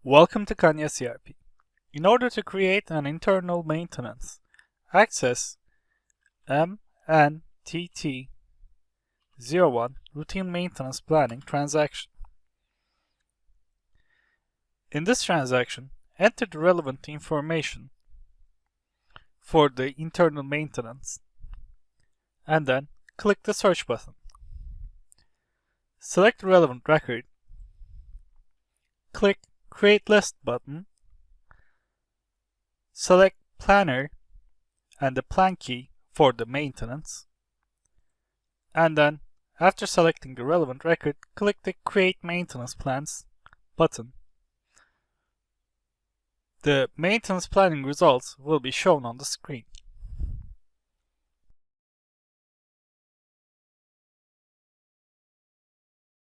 Welcome to Kanya CRP. In order to create an internal maintenance, access MNTT01 routine maintenance planning transaction. In this transaction, enter the relevant information for the internal maintenance and then click the search button. Select the relevant record, click Create List button, select Planner and the plan key for the maintenance, and then after selecting the relevant record, click the Create Maintenance Plans button. The maintenance planning results will be shown on the screen.